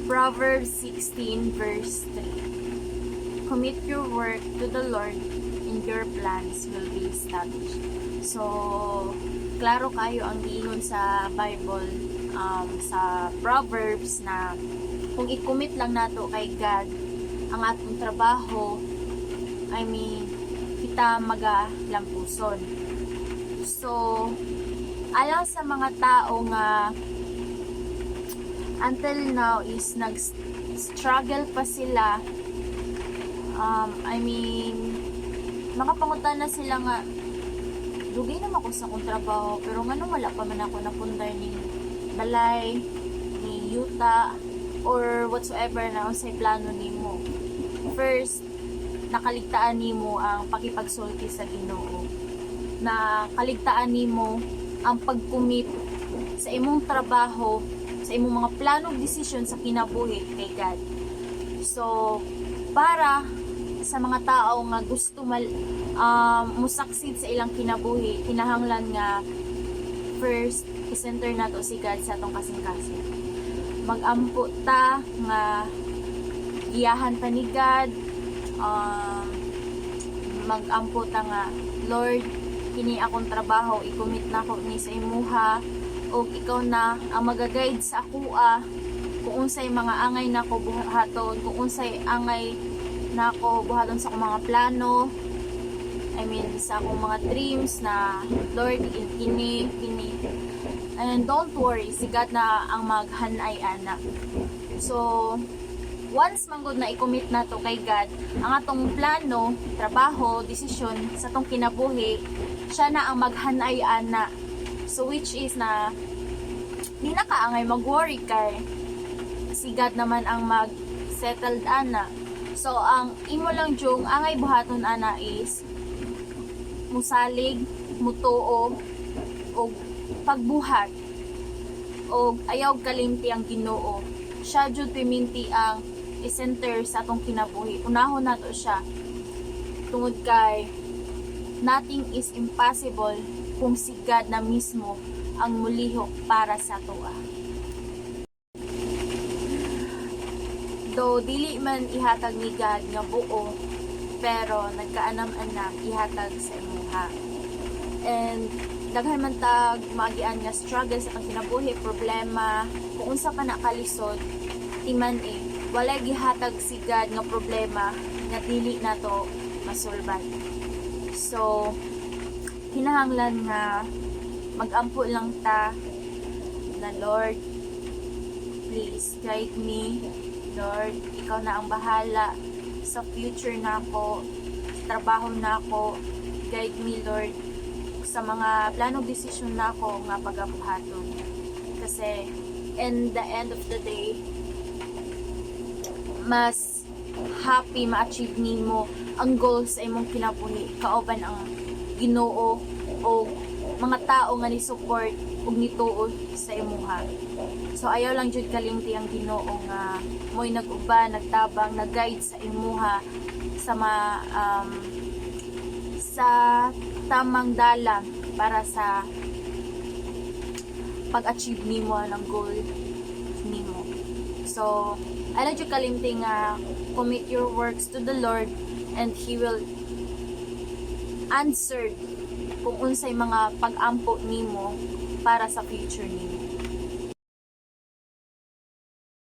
Proverbs 16 verse 3. Commit your work to the Lord and your plans will be established. So, klaro kayo ang giingon sa Bible, sa Proverbs na kung i-commit lang nato kay God ang atong trabaho, kita magalampuson. So, alang sa mga tao nga until now is nag-struggle pa sila, makapangutan na sila nga, dugay naman ako sa akong trabaho, pero nga nung wala pa man ako napundar ni balay, ni yuta, or whatsoever na unsay plano nimo. First, nakaligtaan nimo ang pakipagsulti sa Ginoo. Nakaligtaan nimo ang pag-commit sa imong trabaho, sa imong mga planong desisyon sa kinabuhi kay God. So, para sa mga tao nga gusto musaksid sa ilang kinabuhi, kinahanglan nga first i-center nato si God sa atong kasing-kasing. Mag-ampo ta nga giyahan ta ni God, mag-ampo ta nga, Lord, kini akong trabaho, i-commit na ko ni sa imuha, o ikaw na ang mag-guide sa akua kung unsay mga angay na ko buhaton, kung unsay angay na ko buhaton sa akong mga plano, sa akong mga dreams na Lord, kini. And don't worry, si God na ang maghanay-ana. So, once manggod na i-commit na to kay God, ang atong plano, trabaho, desisyon sa atong kinabuhi, siya na ang maghanay-ana. So, which is na di na kaangay mag-worry kay si God naman ang mag-settled ana. So, ang imo lang jung angay buhaton ana is musalig, mutuo, o pagbuhat, o ayaw kalimti ang Ginoo. Siya jud piminti ang i-center sa atong kinabuhi. Unahon nato siya. Tungod kay nothing is impossible kung si God na mismo ang mulihok para sa toa. Though dili man ihatag ni God nga buo, pero nagkaanam-anam ihatag sa imuha. And daghan man tag maagian nga struggle sa atong kinabuhi, problema, kung unsa pa nakalisod, timan walay gihatag si God nga problema nga dili nato masulbad. So, kinahanglan nga mag-ampo lang ta na Lord, please guide me. Lord, ikaw na ang bahala sa future na ako, sa trabaho na ako. Guide me, Lord, sa mga planong desisyon na ako nga pagabuhaton. Kasi in the end of the day, mas happy ma-achieve nimo ang goals sa imong kinabuhi kauban ang Ginoo o mga tao nga ni support ug nituo sa imuha. So ayaw lang jud kalimti ang Ginoo nga mo'y nag-uban, nagtabang, nag-guide sa imuha sa tamang dala para sa pag-achieve nimo ng goal nimo. So ayaw jud kalimti nga commit your works to the Lord and He will answer kung unsay mga pag-ampo nimo para sa future nimo.